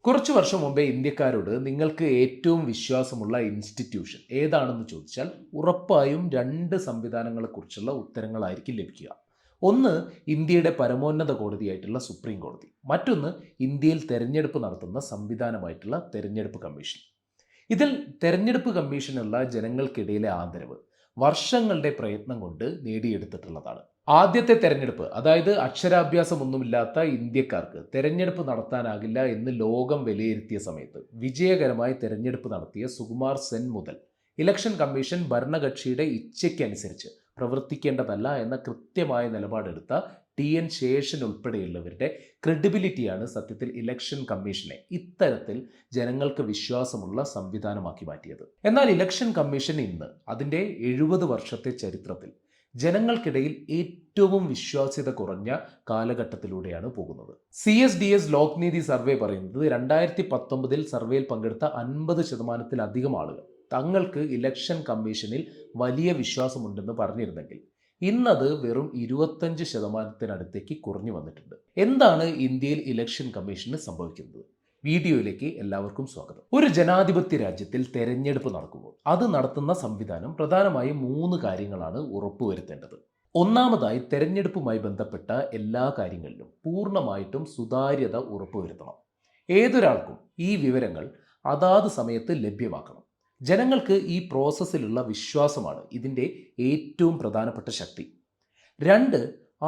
കുറച്ച് വർഷം മുമ്പേ ഇന്ത്യക്കാരോട് നിങ്ങൾക്ക് ഏറ്റവും വിശ്വാസമുള്ള ഇൻസ്റ്റിറ്റ്യൂഷൻ ഏതാണെന്ന് ചോദിച്ചാൽ ഉറപ്പായും രണ്ട് സംവിധാനങ്ങളെക്കുറിച്ചുള്ള ഉത്തരങ്ങളായിരിക്കും ലഭിക്കുക. ഒന്ന് ഇന്ത്യയുടെ പരമോന്നത കോടതിയായിട്ടുള്ള സുപ്രീം കോടതി, മറ്റൊന്ന് ഇന്ത്യയിൽ തെരഞ്ഞെടുപ്പ് നടത്തുന്ന സംവിധാനമായിട്ടുള്ള തെരഞ്ഞെടുപ്പ് കമ്മീഷൻ. ഇതിൽ തെരഞ്ഞെടുപ്പ് കമ്മീഷനുള്ള ജനങ്ങൾക്കിടയിലെ ആദരവ് വർഷങ്ങളുടെ പ്രയത്നം കൊണ്ട് നേടിയെടുത്തിട്ടുള്ളതാണ്. ആദ്യത്തെ തെരഞ്ഞെടുപ്പ്, അതായത് അക്ഷരാഭ്യാസമൊന്നുമില്ലാത്ത ഇന്ത്യക്കാർക്ക് തെരഞ്ഞെടുപ്പ് നടത്താനാകില്ല എന്ന് ലോകം വിലയിരുത്തിയ സമയത്ത് വിജയകരമായി തെരഞ്ഞെടുപ്പ് നടത്തിയ സുകുമാർ സെൻ മുതൽ ഇലക്ഷൻ കമ്മീഷൻ ഭരണകക്ഷിയുടെ ഇച്ഛയ്ക്കനുസരിച്ച് പ്രവർത്തിക്കേണ്ടതല്ല എന്ന കൃത്യമായ നിലപാടെടുത്ത TN ശേഷൻ ഉൾപ്പെടെയുള്ളവരുടെ ക്രെഡിബിലിറ്റിയാണ് സത്യത്തിൽ ഇലക്ഷൻ കമ്മീഷനെ ഇത്തരത്തിൽ ജനങ്ങൾക്ക് വിശ്വാസമുള്ള സംവിധാനമാക്കി മാറ്റിയത്. എന്നാൽ ഇലക്ഷൻ കമ്മീഷൻ ഇന്ന് അതിൻ്റെ 70 വർഷത്തെ ചരിത്രത്തിൽ ജനങ്ങൾക്കിടയിൽ ഏറ്റവും വിശ്വാസ്യത കുറഞ്ഞ കാലഘട്ടത്തിലൂടെയാണ് പോകുന്നത്. CSDS ലോക്നീതി സർവേ പറയുന്നത് 2019 സർവേയിൽ പങ്കെടുത്ത 50%-ലധികം ആളുകൾ തങ്ങൾക്ക് ഇലക്ഷൻ കമ്മീഷനിൽ വലിയ വിശ്വാസമുണ്ടെന്ന് പറഞ്ഞിരുന്നെങ്കിൽ ഇന്നത് വെറും 25%-അടുത്തേക്ക് കുറഞ്ഞു വന്നിട്ടുണ്ട്. എന്താണ് ഇന്ത്യയിൽ ഇലക്ഷൻ കമ്മീഷന് സംഭവിക്കുന്നത്? വീഡിയോയിലേക്ക് എല്ലാവർക്കും സ്വാഗതം. ഒരു ജനാധിപത്യ രാജ്യത്തിൽ തെരഞ്ഞെടുപ്പ് നടക്കുമ്പോൾ അത് നടത്തുന്ന സംവിധാനം പ്രധാനമായും 3 കാര്യങ്ങളാണ് ഉറപ്പുവരുത്തേണ്ടത്. ഒന്നാമതായി, തെരഞ്ഞെടുപ്പുമായി ബന്ധപ്പെട്ട എല്ലാ കാര്യങ്ങളിലും പൂർണ്ണമായിട്ടും സുതാര്യത ഉറപ്പുവരുത്തണം. ഏതൊരാൾക്കും ഈ വിവരങ്ങൾ അതാത് സമയത്ത് ലഭ്യമാക്കണം. ജനങ്ങൾക്ക് ഈ പ്രോസസ്സിലുള്ള വിശ്വാസമാണ് ഇതിൻ്റെ ഏറ്റവും പ്രധാനപ്പെട്ട ശക്തി. 2,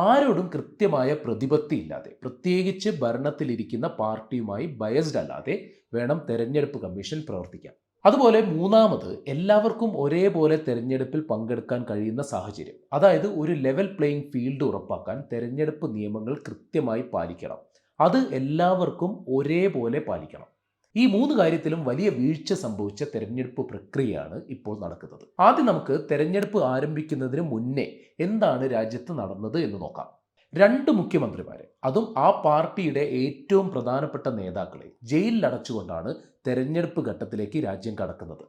ആരോടും കൃത്യമായ പ്രതിപത്തി ഇല്ലാതെ, പ്രത്യേകിച്ച് ഭരണത്തിലിരിക്കുന്ന പാർട്ടിയുമായി ബയസ്ഡ് അല്ലാതെ വേണം തെരഞ്ഞെടുപ്പ് കമ്മീഷൻ പ്രവർത്തിക്കാൻ. അതുപോലെ മൂന്നാമത്, എല്ലാവർക്കും ഒരേപോലെ തെരഞ്ഞെടുപ്പിൽ പങ്കെടുക്കാൻ കഴിയുന്ന സാഹചര്യം, അതായത് ഒരു ലെവൽ പ്ലേയിങ് ഫീൽഡ് ഉറപ്പാക്കാൻ തെരഞ്ഞെടുപ്പ് നിയമങ്ങൾ കൃത്യമായി പാലിക്കണം. അത് എല്ലാവർക്കും ഒരേപോലെ പാലിക്കണം. ഈ 3 കാര്യത്തിലും വലിയ വീഴ്ച സംഭവിച്ച തെരഞ്ഞെടുപ്പ് പ്രക്രിയയാണ് ഇപ്പോൾ നടക്കുന്നത്. ആദ്യം നമുക്ക് തെരഞ്ഞെടുപ്പ് ആരംഭിക്കുന്നതിന് മുന്നേ എന്താണ് രാജ്യത്ത് നടന്നത് എന്ന് നോക്കാം. 2 മുഖ്യമന്ത്രിമാരെ, അതും ആ പാർട്ടിയുടെ ഏറ്റവും പ്രധാനപ്പെട്ട നേതാക്കളെ ജയിലിൽ അടച്ചുകൊണ്ടാണ് തെരഞ്ഞെടുപ്പ് ഘട്ടത്തിലേക്ക് രാജ്യം കടക്കുന്നത്.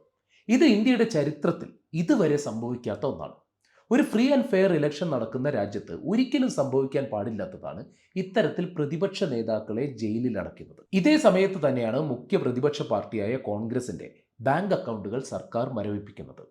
ഇത് ഇന്ത്യയുടെ ചരിത്രത്തിൽ ഇതുവരെ സംഭവിക്കാത്ത ഒന്നാണ്. ഒരു ഫ്രീ ആൻഡ് ഫെയർ ഇലക്ഷൻ നടക്കുന്ന രാജ്യത്ത് ഒരിക്കലും സംഭവിക്കാൻ പാടില്ലാത്തതാണ് ഇത്തരത്തിൽ പ്രതിപക്ഷ നേതാക്കളെ ജയിലിൽ അടയ്ക്കുന്നത്. ഇതേ സമയത്ത് തന്നെയാണ് മുഖ്യ പ്രതിപക്ഷ പാർട്ടിയായ കോൺഗ്രസിന്റെ ബാങ്ക് അക്കൗണ്ടുകൾ സർക്കാർ മരവിപ്പിക്കുന്നത്.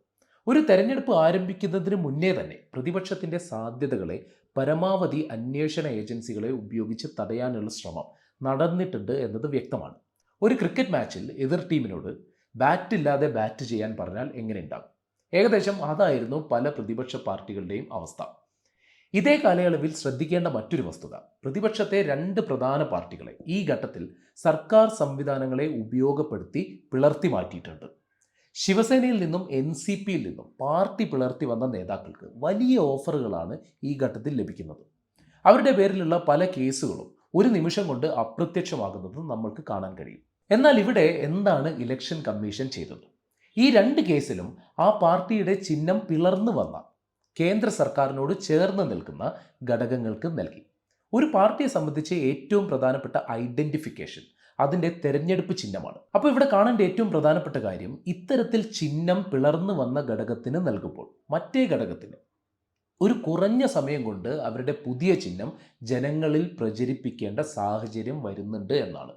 ഒരു തെരഞ്ഞെടുപ്പ് ആരംഭിക്കുന്നതിന് മുന്നേ തന്നെ പ്രതിപക്ഷത്തിന്റെ സാധ്യതകളെ പരമാവധി അന്വേഷണ ഏജൻസികളെ ഉപയോഗിച്ച് തടയാനുള്ള ശ്രമം നടന്നിട്ടുണ്ട് എന്നത് വ്യക്തമാണ്. ഒരു ക്രിക്കറ്റ് മാച്ചിൽ എതിർ ടീമിനോട് ബാറ്റില്ലാതെ ബാറ്റ് ചെയ്യാൻ പറഞ്ഞാൽ എങ്ങനെ ഉണ്ടാകും? ഏകദേശം അതായിരുന്നു പല പ്രതിപക്ഷ പാർട്ടികളുടെയും അവസ്ഥ. ഇതേ കാലയളവിൽ ശ്രദ്ധിക്കേണ്ട മറ്റൊരു വസ്തുത, പ്രതിപക്ഷത്തെ 2 പ്രധാന പാർട്ടികളെ ഈ ഘട്ടത്തിൽ സർക്കാർ സംവിധാനങ്ങളെ ഉപയോഗപ്പെടുത്തി പിളർത്തി മാറ്റിയിട്ടുണ്ട്. ശിവസേനയിൽ നിന്നും NCPയിൽ നിന്നും പാർട്ടി പിളർത്തി വന്ന നേതാക്കൾക്ക് വലിയ ഓഫറുകളാണ് ഈ ഘട്ടത്തിൽ ലഭിക്കുന്നത്. അവരുടെ പേരിലുള്ള പല കേസുകളും ഒരു നിമിഷം കൊണ്ട് അപ്രത്യക്ഷമാകുന്നത് നമ്മൾക്ക് കാണാൻ കഴിയും. എന്നാൽ ഇവിടെ എന്താണ് ഇലക്ഷൻ കമ്മീഷൻ ചെയ്തത്? ഈ 2 കേസിലും ആ പാർട്ടിയുടെ ചിഹ്നം പിളർന്നു വന്ന കേന്ദ്ര സർക്കാരിനോട് ചേർന്ന് നിൽക്കുന്ന ഘടകങ്ങൾക്ക് നൽകി. ഒരു പാർട്ടിയെ സംബന്ധിച്ച് ഏറ്റവും പ്രധാനപ്പെട്ട ഐഡന്റിഫിക്കേഷൻ അതിൻ്റെ തെരഞ്ഞെടുപ്പ് ചിഹ്നമാണ്. അപ്പോൾ ഇവിടെ കാണേണ്ട ഏറ്റവും പ്രധാനപ്പെട്ട കാര്യം, ഇത്തരത്തിൽ ചിഹ്നം പിളർന്നു വന്ന ഘടകത്തിന് നൽകുമ്പോൾ മറ്റേ ഘടകത്തിന് ഒരു കുറഞ്ഞ സമയം കൊണ്ട് അവരുടെ പുതിയ ചിഹ്നം ജനങ്ങളിൽ പ്രചരിപ്പിക്കേണ്ട സാഹചര്യം വരുന്നുണ്ട് എന്നാണ്.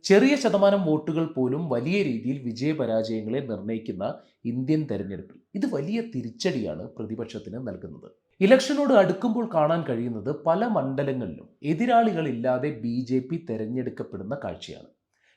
ചെറിയ ശതമാനം വോട്ടുകൾ പോലും വലിയ രീതിയിൽ വിജയപരാജയങ്ങളെ നിർണ്ണയിക്കുന്ന ഇന്ത്യൻ തെരഞ്ഞെടുപ്പിൽ ഇത് വലിയ തിരിച്ചടിയാണ് പ്രതിപക്ഷത്തിന് നൽകുന്നത്. ഇലക്ഷനോട് അടുക്കുമ്പോൾ കാണാൻ കഴിയുന്നത് പല മണ്ഡലങ്ങളിലും എതിരാളികളില്ലാതെ BJP തെരഞ്ഞെടുക്കപ്പെടുന്ന കാഴ്ചയാണ്.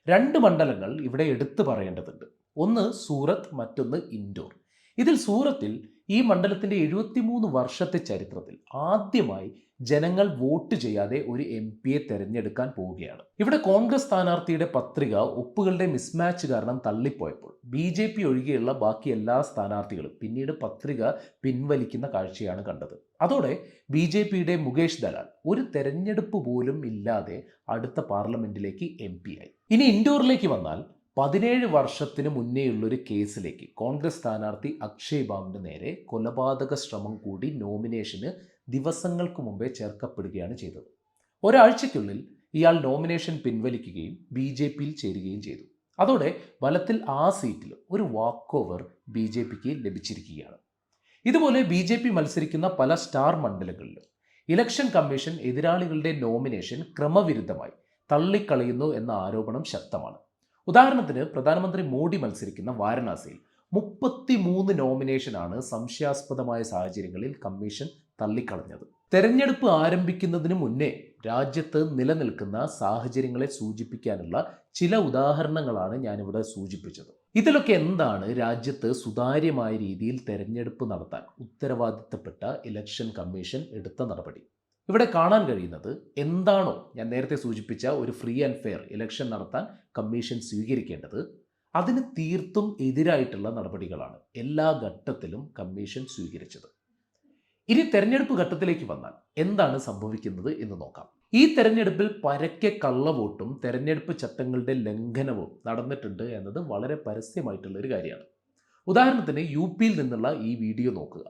2 മണ്ഡലങ്ങൾ ഇവിടെ എടുത്തു പറയേണ്ടതുണ്ട്. ഒന്ന് സൂറത്ത്, മറ്റൊന്ന് ഇൻഡോർ. ഇതിൽ സൂറത്തിൽ ഈ മണ്ഡലത്തിന്റെ 73 വർഷത്തെ ചരിത്രത്തിൽ ആദ്യമായി ജനങ്ങൾ വോട്ട് ചെയ്യാതെ ഒരു MP തെരഞ്ഞെടുക്കാൻ പോവുകയാണ്. ഇവിടെ കോൺഗ്രസ് സ്ഥാനാർത്ഥിയുടെ പത്രിക ഒപ്പുകളുടെ മിസ്മാച്ച് കാരണം തള്ളിപ്പോയപ്പോൾ BJP ഒഴികെയുള്ള ബാക്കി എല്ലാ സ്ഥാനാർത്ഥികളും പിന്നീട് പത്രിക പിൻവലിക്കുന്ന കാഴ്ചയാണ് കണ്ടത്. അതോടെ BJPയുടെ മുകേഷ് ദലാൽ ഒരു തെരഞ്ഞെടുപ്പ് പോലും ഇല്ലാതെ അടുത്ത പാർലമെന്റിലേക്ക് MP ആയി. ഇനി ഇൻഡോറിലേക്ക് വന്നാൽ 17 വർഷത്തിന് മുന്നേയുള്ളൊരു കേസിലേക്ക് കോൺഗ്രസ് സ്ഥാനാർത്ഥി അക്ഷയ് ബാബുവിന് നേരെ കൊലപാതക ശ്രമം കൂടി നോമിനേഷന് ദിവസങ്ങൾക്ക് മുമ്പേ ചേർക്കപ്പെടുകയാണ് ചെയ്തത്. ഒരാഴ്ചയ്ക്കുള്ളിൽ ഇയാൾ നോമിനേഷൻ പിൻവലിക്കുകയും BJPയിൽ ചേരുകയും ചെയ്തു. അതോടെ ഫലത്തിൽ ആ സീറ്റിൽ ഒരു വാക്ക് ഓവർ BJPക്ക് ലഭിച്ചിരിക്കുകയാണ്. ഇതുപോലെ BJP മത്സരിക്കുന്ന പല സ്റ്റാർ മണ്ഡലങ്ങളിലും ഇലക്ഷൻ കമ്മീഷൻ എതിരാളികളുടെ നോമിനേഷൻ ക്രമവിരുദ്ധമായി തള്ളിക്കളയുന്നു എന്ന ആരോപണം ശക്തമാണ്. ഉദാഹരണത്തിന് പ്രധാനമന്ത്രി മോഡി മത്സരിക്കുന്ന വാരണാസിയിൽ 33 നോമിനേഷനാണ് സംശയാസ്പദമായ സാഹചര്യങ്ങളിൽ കമ്മീഷൻ തള്ളിക്കളഞ്ഞത്. തെരഞ്ഞെടുപ്പ് ആരംഭിക്കുന്നതിന് മുന്നേ രാജ്യത്ത് നിലനിൽക്കുന്ന സാഹചര്യങ്ങളെ സൂചിപ്പിക്കാനുള്ള ചില ഉദാഹരണങ്ങളാണ് ഞാനിവിടെ സൂചിപ്പിച്ചത്. ഇതിലൊക്കെ എന്താണ് രാജ്യത്ത് സുതാര്യമായ രീതിയിൽ തെരഞ്ഞെടുപ്പ് നടത്താൻ ഉത്തരവാദിത്തപ്പെട്ട ഇലക്ഷൻ കമ്മീഷൻ എടുത്ത നടപടി? ഇവിടെ കാണാൻ കഴിയുന്നത് എന്താണോ ഞാൻ നേരത്തെ സൂചിപ്പിച്ച ഒരു ഫ്രീ ആൻഡ് ഫെയർ ഇലക്ഷൻ നടത്താൻ കമ്മീഷൻ സ്വീകരിക്കേണ്ടത്, അതിന് തീർത്തും എതിരായിട്ടുള്ള നടപടികളാണ് എല്ലാ ഘട്ടത്തിലും കമ്മീഷൻ സ്വീകരിച്ചത്. ഇനി തെരഞ്ഞെടുപ്പ് ഘട്ടത്തിലേക്ക് വന്നാൽ എന്താണ് സംഭവിക്കുന്നത് എന്ന് നോക്കാം. ഈ തെരഞ്ഞെടുപ്പിൽ പരക്കെ കള്ളവോട്ടും തെരഞ്ഞെടുപ്പ് ചട്ടങ്ങളുടെ ലംഘനവും നടന്നിട്ടുണ്ട് എന്നത് വളരെ പരസ്യമായിട്ടുള്ള ഒരു കാര്യമാണ്. ഉദാഹരണത്തിന് UP യിൽ നിന്നുള്ള ഈ വീഡിയോ നോക്കുക.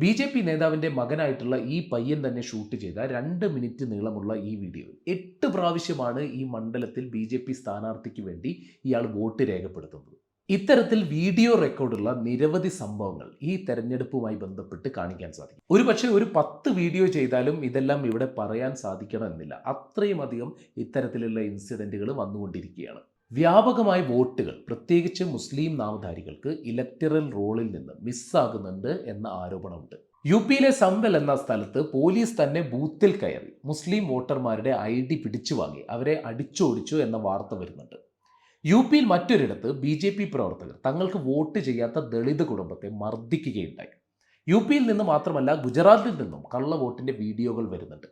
BJP നേതാവിൻ്റെ മകനായിട്ടുള്ള ഈ പയ്യൻ തന്നെ ഷൂട്ട് ചെയ്ത 2 മിനിറ്റ് നീളമുള്ള ഈ വീഡിയോയിൽ 8 പ്രാവശ്യമാണ് ഈ മണ്ഡലത്തിൽ BJP സ്ഥാനാർത്ഥിക്ക് വേണ്ടി ഇയാൾ വോട്ട് രേഖപ്പെടുത്തുന്നത്. ഇത്തരത്തിൽ വീഡിയോ റെക്കോർഡുള്ള നിരവധി സംഭവങ്ങൾ ഈ തെരഞ്ഞെടുപ്പുമായി ബന്ധപ്പെട്ട് കാണിക്കാൻ സാധിക്കും. ഒരുപക്ഷെ ഒരു 10 വീഡിയോ ചെയ്താലും ഇതെല്ലാം ഇവിടെ പറയാൻ സാധിക്കണമെന്നില്ല. അത്രയും അധികം ഇത്തരത്തിലുള്ള ഇൻസിഡൻറ്റുകൾ വന്നുകൊണ്ടിരിക്കുകയാണ്. വ്യാപകമായി വോട്ടുകൾ പ്രത്യേകിച്ച് മുസ്ലിം നാമധാരികൾക്ക് ഇലക്ടറൽ റോളിൽ നിന്ന് മിസ്സാകുന്നുണ്ട് എന്ന ആരോപണമുണ്ട്. UP യിലെ സംബൽ എന്ന സ്ഥലത്ത് പോലീസ് തന്നെ ബൂത്തിൽ കയറി മുസ്ലിം വോട്ടർമാരുടെ ID പിടിച്ചു വാങ്ങി അവരെ അടിച്ചോടിച്ചു എന്ന വാർത്ത വരുന്നുണ്ട്. UP യിൽ മറ്റൊരിടത്ത് BJP പ്രവർത്തകർ തങ്ങൾക്ക് വോട്ട് ചെയ്യാത്ത ദളിത് കുടുംബത്തെ മർദ്ദിക്കുകയുണ്ടായി. UP യിൽ നിന്ന് മാത്രമല്ല ഗുജറാത്തിൽ നിന്നും കള്ളവോട്ടിൻ്റെ വീഡിയോകൾ വരുന്നുണ്ട്.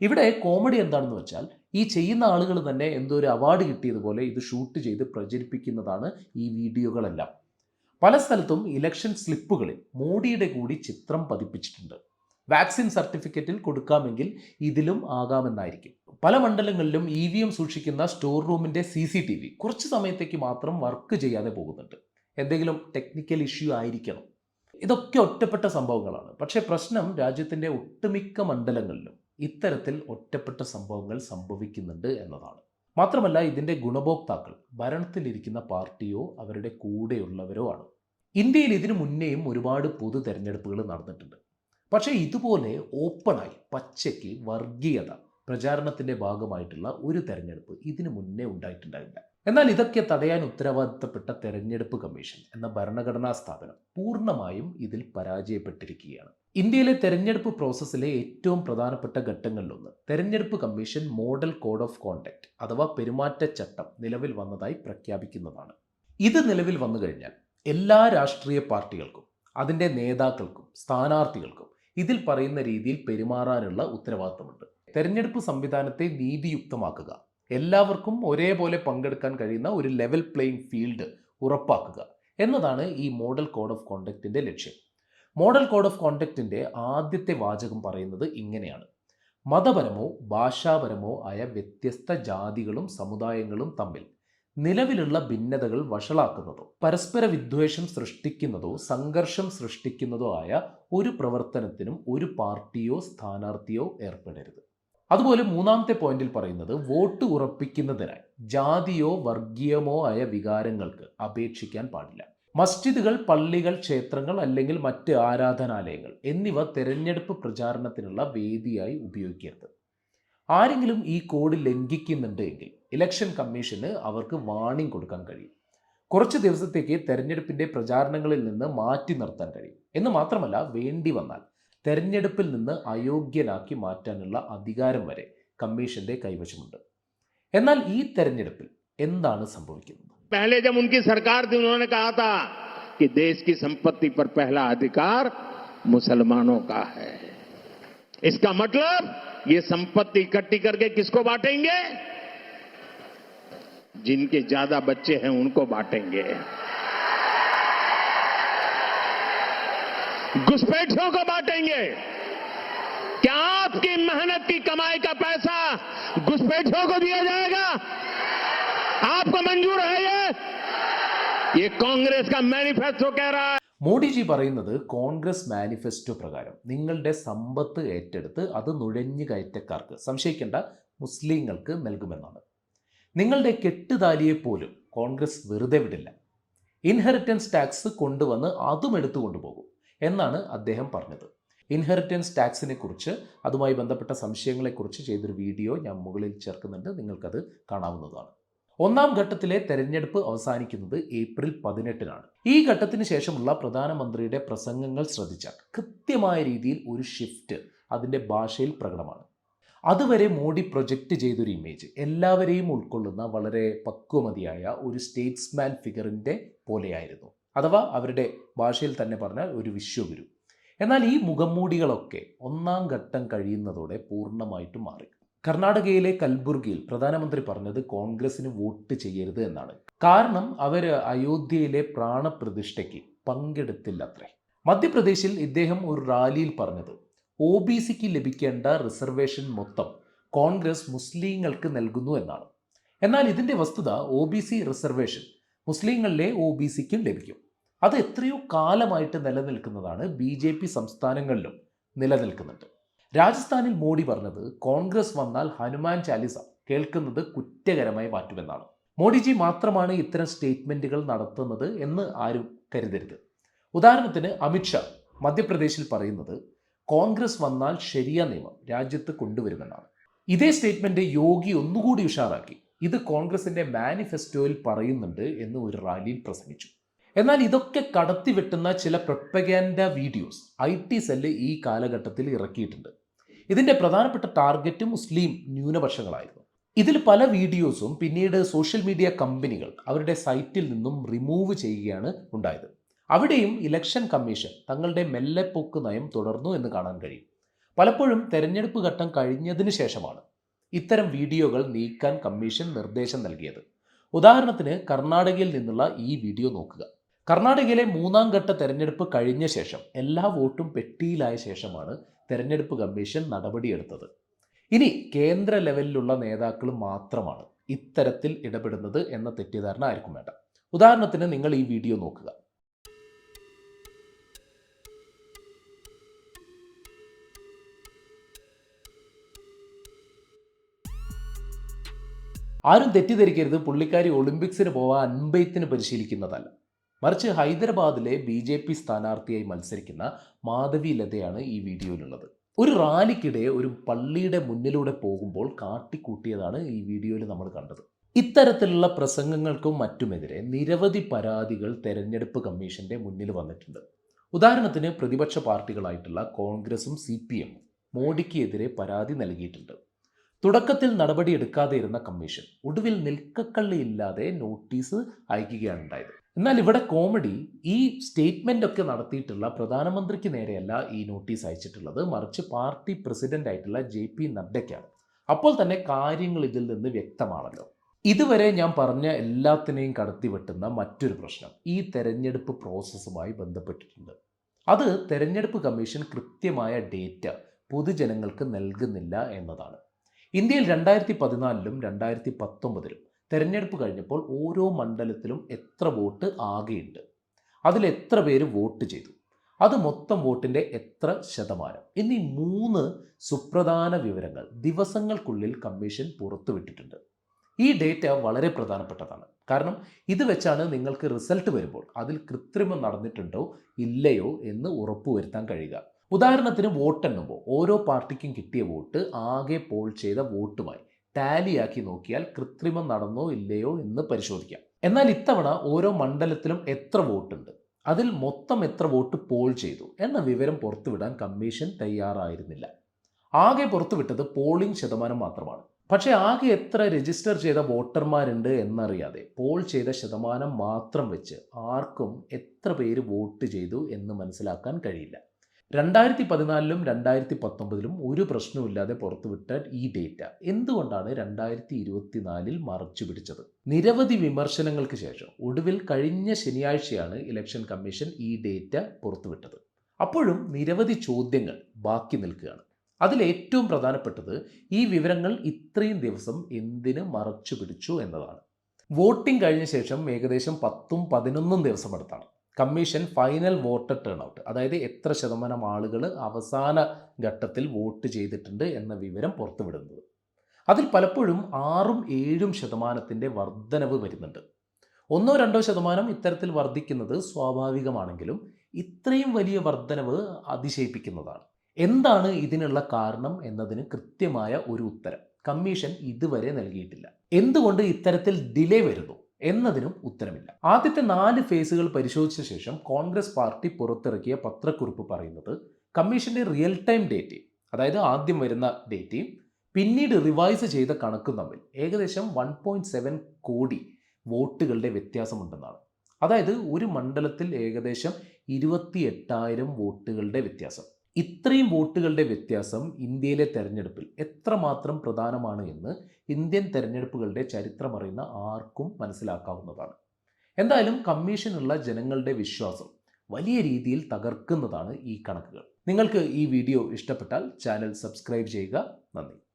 ഇവിടെ കോമഡി എന്താണെന്ന് വെച്ചാൽ ഈ ചെയ്യുന്ന ആളുകൾ തന്നെ എന്തോ ഒരു അവാർഡ് കിട്ടിയതുപോലെ ഇത് ഷൂട്ട് ചെയ്ത് പ്രചരിപ്പിക്കുന്നതാണ് ഈ വീഡിയോകളെല്ലാം. പല സ്ഥലത്തും ഇലക്ഷൻ സ്ലിപ്പുകളിൽ മോഡിയുടെ കൂടി ചിത്രം പതിപ്പിച്ചിട്ടുണ്ട്. വാക്സിൻ സർട്ടിഫിക്കറ്റിൽ കൊടുക്കാമെങ്കിൽ ഇതിലും ആകാമെന്നായിരിക്കും. പല മണ്ഡലങ്ങളിലും EVM സൂക്ഷിക്കുന്ന സ്റ്റോർ റൂമിൻ്റെ CCTV കുറച്ച് സമയത്തേക്ക് മാത്രം വർക്ക് ചെയ്യാതെ പോകുന്നുണ്ട്. എന്തെങ്കിലും ടെക്നിക്കൽ ഇഷ്യൂ ആയിരിക്കണം. ഇതൊക്കെ ഒറ്റപ്പെട്ട സംഭവങ്ങളാണ്. പക്ഷേ പ്രശ്നം രാജ്യത്തിൻ്റെ ഒട്ടുമിക്ക മണ്ഡലങ്ങളിലും ഇത്തരത്തിൽ ഒറ്റപ്പെട്ട സംഭവങ്ങൾ സംഭവിക്കുന്നുണ്ട് എന്നതാണ്. മാത്രമല്ല ഇതിൻ്റെ ഗുണഭോക്താക്കൾ ഭരണത്തിലിരിക്കുന്ന പാർട്ടിയോ അവരുടെ കൂടെയുള്ളവരോ ആണ്. ഇന്ത്യയിൽ ഇതിനു മുന്നേയും ഒരുപാട് പൊതു തെരഞ്ഞെടുപ്പുകൾ നടന്നിട്ടുണ്ട്. പക്ഷേ ഇതുപോലെ ഓപ്പണായി പച്ചയ്ക്ക് വർഗീയത പ്രചാരണത്തിൻ്റെ ഭാഗമായിട്ടുള്ള ഒരു തെരഞ്ഞെടുപ്പ് ഇതിനു മുന്നേ ഉണ്ടായിട്ടുണ്ടായില്ല. എന്നാൽ ഇതൊക്കെ തടയാൻ ഉത്തരവാദിത്തപ്പെട്ട തെരഞ്ഞെടുപ്പ് കമ്മീഷൻ എന്ന ഭരണഘടനാ സ്ഥാപനം പൂർണ്ണമായും ഇതിൽ പരാജയപ്പെട്ടിരിക്കുകയാണ്. ഇന്ത്യയിലെ തെരഞ്ഞെടുപ്പ് പ്രോസസ്സിലെ ഏറ്റവും പ്രധാനപ്പെട്ട ഘട്ടങ്ങളിലൊന്ന് തെരഞ്ഞെടുപ്പ് commission model code of conduct അഥവാ പെരുമാറ്റച്ചട്ടം നിലവിൽ വന്നതായി പ്രഖ്യാപിക്കുന്നതാണ്. ഇത് നിലവിൽ വന്നു കഴിഞ്ഞാൽ എല്ലാ രാഷ്ട്രീയ പാർട്ടികൾക്കും അതിൻ്റെ നേതാക്കൾക്കും സ്ഥാനാർത്ഥികൾക്കും ഇതിൽ പറയുന്ന രീതിയിൽ പെരുമാറാനുള്ള ഉത്തരവാദിത്തമുണ്ട്. തെരഞ്ഞെടുപ്പ് സംവിധാനത്തെ നീതിയുക്തമാക്കുക, എല്ലാവർക്കും ഒരേപോലെ പങ്കെടുക്കാൻ കഴിയുന്ന ഒരു ലെവൽ പ്ലേയിങ് ഫീൽഡ് ഉറപ്പാക്കുക എന്നതാണ് ഈ മോഡൽ കോഡ് ഓഫ് കോണ്ടക്റ്റിൻ്റെ ലക്ഷ്യം. മോഡൽ കോഡ് ഓഫ് കോണ്ടക്റ്റിൻ്റെ ആദ്യത്തെ വാചകം പറയുന്നത് ഇങ്ങനെയാണ്: മതപരമോ ഭാഷാപരമോ ആയ വ്യത്യസ്ത ജാതികളും സമുദായങ്ങളും തമ്മിൽ നിലവിലുള്ള ഭിന്നതകൾ വഷളാക്കുന്നതോ പരസ്പര വിദ്വേഷം സൃഷ്ടിക്കുന്നതോ സംഘർഷം സൃഷ്ടിക്കുന്നതോ ആയ ഒരു പ്രവർത്തനത്തിനും ഒരു പാർട്ടിയോ സ്ഥാനാർത്ഥിയോ ഏർപ്പെടരുത്. അതുപോലെ മൂന്നാമത്തെ പോയിന്റിൽ പറയുന്നത് വോട്ട് ഉറപ്പിക്കുന്നതിനായി ജാതിയോ വർഗീയമോ ആയ വികാരങ്ങൾക്ക് അപേക്ഷിക്കാൻ പാടില്ല. മസ്ജിദുകൾ, പള്ളികൾ, ക്ഷേത്രങ്ങൾ അല്ലെങ്കിൽ മറ്റ് ആരാധനാലയങ്ങൾ എന്നിവ തെരഞ്ഞെടുപ്പ് പ്രചാരണത്തിനുള്ള വേദിയായി ഉപയോഗിക്കരുത്. ആരെങ്കിലും ഈ കോഡ് ലംഘിക്കുന്നുണ്ട് എങ്കിൽ ഇലക്ഷൻ കമ്മീഷന് അവർക്ക് വാർണിംഗ് കൊടുക്കാൻ കഴിയും. കുറച്ച് ദിവസത്തേക്ക് തെരഞ്ഞെടുപ്പിൻ്റെ പ്രചാരണങ്ങളിൽ നിന്ന് മാറ്റി നിർത്താൻ കഴിയും. എന്ന് മാത്രമല്ല, വേണ്ടി വന്നാൽ തെരഞ്ഞെടുപ്പിൽ നിന്ന് അയോഗ്യനാക്കി മാറ്റാനുള്ള അധികാരം വരെ കമ്മീഷന്റെ കൈവശമുണ്ട്. എന്നാൽ ഈ തെരഞ്ഞെടുപ്പിൽ എന്താണ് സംഭവിക്കുന്നത്? पहले जब उनकी सरकार थी उन्होंने कहा था कि देश की संपत्ति पर पहला अधिकार मुसलमानों का है. इसका मतलब ये संपत्ति इकट्ठी करके किसको बांटेंगे? जिनके ज्यादा बच्चे हैं उनको बांटेंगे. घुसपैठियों को बांटेंगे। क्या आपकी मेहनत की कमाई का पैसा घुसपैठियों को दिया जाएगा? आपको मंजूर है ये कांग्रेस का मैनिफेस्टो कह रहा है। മോഡിജി പറയുന്നത് കോൺഗ്രസ് മാനിഫെസ്റ്റോ പ്രകാരം നിങ്ങളുടെ സമ്പത്ത് ഏറ്റെടുത്ത് അത് നുഴഞ്ഞു കയറ്റക്കാർക്ക്, സംശയിക്കേണ്ട മുസ്ലിങ്ങൾക്ക് നൽകുമെന്നാണ്. നിങ്ങളുടെ കെട്ടുതാലിയെ പോലും കോൺഗ്രസ് വെറുതെ വിടില്ല. ഇൻഹെറിറ്റൻസ് ടാക്സ് കൊണ്ടുവന്ന് അതും എടുത്തു കൊണ്ടുപോകും എന്നാണ് അദ്ദേഹം പറഞ്ഞത്. ഇൻഹെറിറ്റൻസ് ടാക്സിനെ കുറിച്ച്, അതുമായി ബന്ധപ്പെട്ട സംശയങ്ങളെക്കുറിച്ച് ചെയ്തൊരു വീഡിയോ ഞാൻ മുകളിൽ ചേർക്കുന്നുണ്ട്, നിങ്ങൾക്കത് കാണാവുന്നതാണ്. ഒന്നാം ഘട്ടത്തിലെ തെരഞ്ഞെടുപ്പ് അവസാനിക്കുന്നത് ഏപ്രിൽ 18-നാണ്. ഈ ഘട്ടത്തിന് ശേഷമുള്ള പ്രധാനമന്ത്രിയുടെ പ്രസംഗങ്ങൾ ശ്രദ്ധിച്ചാൽ കൃത്യമായ രീതിയിൽ ഒരു ഷിഫ്റ്റ് അതിൻ്റെ ഭാഷയിൽ പ്രകടമാണ്. അതുവരെ മോഡി പ്രൊജക്റ്റ് ചെയ്തൊരു ഇമേജ് എല്ലാവരെയും ഉൾക്കൊള്ളുന്ന വളരെ പക്വമതിയായ ഒരു സ്റ്റേറ്റ്സ്മാൻ ഫിഗറിൻ്റെ പോലെയായിരുന്നു, അഥവാ അവരുടെ ഭാഷയിൽ തന്നെ പറഞ്ഞാൽ ഒരു വിശ്വഗുരു. എന്നാൽ ഈ മുഖംമൂടികളൊക്കെ ഒന്നാം ഘട്ടം കഴിയുന്നതോടെ പൂർണ്ണമായിട്ടും മാറി. കർണാടകയിലെ കൽബുർഗിയിൽ പ്രധാനമന്ത്രി പറഞ്ഞത് കോൺഗ്രസിന് വോട്ട് ചെയ്യരുത് എന്നാണ്. കാരണം അവർ അയോധ്യയിലെ പ്രാണപ്രതിഷ്ഠയ്ക്ക് പങ്കെടുത്തില്ലത്രേ. മധ്യപ്രദേശിൽ ഇദ്ദേഹം ഒരു റാലിയിൽ പറഞ്ഞത് OBCക്ക് ലഭിക്കേണ്ട റിസർവേഷൻ മൊത്തം കോൺഗ്രസ് മുസ്ലിങ്ങൾക്ക് നൽകുന്നു എന്നാണ്. എന്നാൽ ഇതിൻ്റെ വസ്തുത OBC റിസർവേഷൻ മുസ്ലിങ്ങളിലെ OBCക്കും ലഭിക്കും. അത് എത്രയോ കാലമായിട്ട് നിലനിൽക്കുന്നതാണ്. BJP സംസ്ഥാനങ്ങളിലും നിലനിൽക്കുന്നുണ്ട്. രാജസ്ഥാനിൽ മോഡി പറഞ്ഞത് കോൺഗ്രസ് വന്നാൽ ഹനുമാൻ ചാലിസ കേൾക്കുന്നത് കുറ്റകരമായി മാറ്റുമെന്നാണ്. മോഡിജി മാത്രമാണ് ഇത്തരം സ്റ്റേറ്റ്മെൻറ്റുകൾ നടത്തുന്നത് എന്ന് ആരും കരുതരുത്. ഉദാഹരണത്തിന് അമിത്ഷാ മധ്യപ്രദേശിൽ പറയുന്നത് കോൺഗ്രസ് വന്നാൽ ശരിയ നിയമം രാജ്യത്ത് കൊണ്ടുവരുമെന്നാണ്. ഇതേ സ്റ്റേറ്റ്മെൻറ്റ് യോഗി ഒന്നുകൂടി ഉഷാറാക്കി ഇത് കോൺഗ്രസിൻ്റെ മാനിഫെസ്റ്റോയിൽ പറയുന്നുണ്ട് എന്ന് ഒരു റാലിയിൽ പ്രസംഗിച്ചു. എന്നാൽ ഇതൊക്കെ കടത്തിവെട്ടുന്ന ചില പ്രൊപ്പഗാൻഡ വീഡിയോസ് IT സെല്ല് ഈ കാലഘട്ടത്തിൽ ഇറക്കിയിട്ടുണ്ട്. ഇതിൻ്റെ പ്രധാനപ്പെട്ട ടാർഗറ്റ് മുസ്ലിം ന്യൂനപക്ഷങ്ങളായിരുന്നു. ഇതിൽ പല വീഡിയോസും പിന്നീട് സോഷ്യൽ മീഡിയ കമ്പനികൾ അവരുടെ സൈറ്റിൽ നിന്നും റിമൂവ് ചെയ്യുകയാണ് ഉണ്ടായത്. അവിടെയും ഇലക്ഷൻ കമ്മീഷൻ തങ്ങളുടെ മെല്ലെപ്പോക്ക് നയം തുടർന്നു എന്ന് കാണാൻ കഴിയും. പലപ്പോഴും തെരഞ്ഞെടുപ്പ് ഘട്ടം കഴിഞ്ഞതിന് ശേഷമാണ് ഇത്തരം വീഡിയോകൾ നീക്കാൻ കമ്മീഷൻ നിർദ്ദേശം നൽകിയത്. ഉദാഹരണത്തിന് കർണാടകയിൽ നിന്നുള്ള ഈ വീഡിയോ നോക്കുക. കർണാടകയിലെ മൂന്നാം ഘട്ട തെരഞ്ഞെടുപ്പ് കഴിഞ്ഞ ശേഷം എല്ലാ വോട്ടും പെട്ടിയിലായ ശേഷമാണ് തെരഞ്ഞെടുപ്പ് കമ്മീഷൻ നടപടിയെടുത്തത്. ഇനി കേന്ദ്ര ലെവലിലുള്ള നേതാക്കൾ മാത്രമാണ് ഇത്തരത്തിൽ ഇടപെടുന്നത് എന്ന തെറ്റിദ്ധാരണ ആർക്കും വേണ്ട. ഉദാഹരണത്തിന് നിങ്ങൾ ഈ വീഡിയോ നോക്കുക. ആരും തെറ്റിദ്ധരിക്കരുത്, പുള്ളിക്കാരി ഒളിമ്പിക്സിന് പോവാൻ അൻപയത്തിന് പരിശീലിക്കുന്നതല്ല. മറിച്ച് ഹൈദരാബാദിലെ BJP സ്ഥാനാർത്ഥിയായി മത്സരിക്കുന്ന മാധവി ലതയാണ് ഈ വീഡിയോയിലുള്ളത്. ഒരു റാലിക്കിടെ ഒരു പള്ളിയുടെ മുന്നിലൂടെ പോകുമ്പോൾ കാട്ടിക്കൂട്ടിയതാണ് ഈ വീഡിയോയിൽ നമ്മൾ കണ്ടത്. ഇത്തരത്തിലുള്ള പ്രസംഗങ്ങൾക്കും മറ്റുമെതിരെ നിരവധി പരാതികൾ തെരഞ്ഞെടുപ്പ് കമ്മീഷന്റെ മുന്നിൽ വന്നിട്ടുണ്ട്. ഉദാഹരണത്തിന് പ്രതിപക്ഷ പാർട്ടികളായിട്ടുള്ള കോൺഗ്രസും CPM മോഡിക്ക് എതിരെ പരാതി നൽകിയിട്ടുണ്ട്. തുടക്കത്തിൽ നടപടിയെടുക്കാതെ ഇരുന്ന കമ്മീഷൻ ഒടുവിൽ നിൽക്കക്കള്ളിയില്ലാതെ നോട്ടീസ് അയക്കുകയാണ് ഉണ്ടായത്. എന്നാൽ ഇവിടെ കോമഡി, ഈ സ്റ്റേറ്റ്മെൻ്റ് ഒക്കെ നടത്തിയിട്ടുള്ള പ്രധാനമന്ത്രിക്ക് നേരെയല്ല ഈ നോട്ടീസ് അയച്ചിട്ടുള്ളത്, മറിച്ച് പാർട്ടി പ്രസിഡന്റ് ആയിട്ടുള്ള JP നഡ്ഡയ്ക്കാണ്. അപ്പോൾ തന്നെ കാര്യങ്ങൾ ഇതിൽ നിന്ന് വ്യക്തമാണല്ലോ. ഇതുവരെ ഞാൻ പറഞ്ഞ എല്ലാത്തിനെയും കടത്തിവെട്ടുന്ന മറ്റൊരു പ്രശ്നം ഈ തെരഞ്ഞെടുപ്പ് പ്രോസസ്സുമായി ബന്ധപ്പെട്ടിട്ടുണ്ട്. അത് തെരഞ്ഞെടുപ്പ് കമ്മീഷൻ കൃത്യമായ ഡേറ്റ പൊതുജനങ്ങൾക്ക് നൽകുന്നില്ല എന്നതാണ്. ഇന്ത്യയിൽ 2014-ലും 2019-ലും തെരഞ്ഞെടുപ്പ് കഴിഞ്ഞപ്പോൾ ഓരോ മണ്ഡലത്തിലും എത്ര വോട്ട് ആകെയുണ്ട്, അതിൽ എത്ര പേര് വോട്ട് ചെയ്തു, അത് മൊത്തം വോട്ടിൻ്റെ എത്ര ശതമാനം എന്നീ 3 സുപ്രധാന വിവരങ്ങൾ ദിവസങ്ങൾക്കുള്ളിൽ കമ്മീഷൻ പുറത്തുവിട്ടിട്ടുണ്ട്. ഈ ഡേറ്റ വളരെ പ്രധാനപ്പെട്ടതാണ്. കാരണം ഇത് വെച്ചാണ് നിങ്ങൾക്ക് റിസൾട്ട് വരുമ്പോൾ അതിൽ കൃത്രിമം നടന്നിട്ടുണ്ടോ ഇല്ലയോ എന്ന് ഉറപ്പുവരുത്താൻ കഴിയുക. ഉദാഹരണത്തിന് വോട്ടെണ്ണുമ്പോൾ ഓരോ പാർട്ടിക്കും കിട്ടിയ വോട്ട് ആകെ പോൾ ചെയ്ത വോട്ടുമായി ടാലിയാക്കി നോക്കിയാൽ കൃത്രിമം നടന്നോ ഇല്ലയോ എന്ന് പരിശോധിക്കാം. എന്നാൽ ഇത്തവണ ഓരോ മണ്ഡലത്തിലും എത്ര വോട്ടുണ്ട്, അതിൽ മൊത്തം എത്ര വോട്ട് പോൾ ചെയ്തു എന്ന വിവരം പുറത്തുവിടാൻ കമ്മീഷൻ തയ്യാറായിരുന്നില്ല. ആകെ പുറത്തുവിട്ടത് പോളിംഗ് ശതമാനം മാത്രമാണ്. പക്ഷേ ആകെ എത്ര രജിസ്റ്റർ ചെയ്ത വോട്ടർമാരുണ്ട് എന്നറിയാതെ പോൾ ചെയ്ത ശതമാനം മാത്രം വെച്ച് ആർക്കും എത്ര പേര് വോട്ട് ചെയ്തു എന്ന് മനസ്സിലാക്കാൻ കഴിയില്ല. 2014-ലും 2019-ലും ഒരു പ്രശ്നവുമില്ലാതെ പുറത്തുവിട്ട ഈ ഡേറ്റ എന്തുകൊണ്ടാണ് 2024-ൽ മറച്ചു പിടിച്ചത്? നിരവധി വിമർശനങ്ങൾക്ക് ശേഷം ഒടുവിൽ കഴിഞ്ഞ ശനിയാഴ്ചയാണ് ഇലക്ഷൻ കമ്മീഷൻ ഈ ഡേറ്റ പുറത്തുവിട്ടത്. അപ്പോഴും നിരവധി ചോദ്യങ്ങൾ ബാക്കി നിൽക്കുകയാണ്. അതിലേറ്റവും പ്രധാനപ്പെട്ടത് ഈ വിവരങ്ങൾ ഇത്രയും ദിവസം എന്തിന് മറച്ചു പിടിച്ചു എന്നതാണ്. വോട്ടിംഗ് കഴിഞ്ഞ ശേഷം ഏകദേശം 10-11 ദിവസം അടുത്താണ് commission final voter turn out, അതായത് എത്ര ശതമാനം ആളുകൾ അവസാന ഘട്ടത്തിൽ വോട്ട് ചെയ്തിട്ടുണ്ട് എന്ന വിവരം പുറത്തുവിടുന്നത്. അതിൽ പലപ്പോഴും 6-7% വർധനവ് വരുന്നുണ്ട്. 1-2% ഇത്തരത്തിൽ വർദ്ധിക്കുന്നത് സ്വാഭാവികമാണെങ്കിലും ഇത്രയും വലിയ വർധനവ് അതിശയിപ്പിക്കുന്നതാണ്. എന്താണ് ഇതിനുള്ള കാരണം എന്നതിന് കൃത്യമായ ഒരു ഉത്തരം കമ്മീഷൻ ഇതുവരെ നൽകിയിട്ടില്ല. എന്തുകൊണ്ട് ഇത്തരത്തിൽ ഡിലേ വരുന്നു എന്നതിനും ഉത്തരമില്ല. ആദ്യത്തെ 4 ഫേസുകൾ പരിശോധിച്ച ശേഷം കോൺഗ്രസ് പാർട്ടി പുറത്തിറക്കിയ പത്രക്കുറിപ്പ് പറയുന്നത് കമ്മീഷന്റെ റിയൽ ടൈം ഡേറ്റയും, അതായത് ആദ്യം വരുന്ന ഡേറ്റയും പിന്നീട് റിവൈസ് ചെയ്ത കണക്കും തമ്മിൽ ഏകദേശം 1.7 കോടി വോട്ടുകളുടെ വ്യത്യാസമുണ്ടെന്നാണ്. അതായത് ഒരു മണ്ഡലത്തിൽ ഏകദേശം 28,000 വോട്ടുകളുടെ വ്യത്യാസം. ഇത്രയും വോട്ടുകളുടെ വ്യത്യാസം ഇന്ത്യയിലെ തെരഞ്ഞെടുപ്പിൽ എത്രമാത്രം പ്രധാനമാണ് എന്ന് ഇന്ത്യൻ തെരഞ്ഞെടുപ്പുകളുടെ ചരിത്രമറിയുന്ന ആർക്കും മനസ്സിലാക്കാവുന്നതാണ്. എന്തായാലും കമ്മീഷനുള്ള ജനങ്ങളുടെ വിശ്വാസം വലിയ രീതിയിൽ തകർക്കുന്നതാണ് ഈ കണക്കുകൾ. നിങ്ങൾക്ക് ഈ വീഡിയോ ഇഷ്ടപ്പെട്ടാൽ ചാനൽ സബ്സ്ക്രൈബ് ചെയ്യുക. നന്ദി.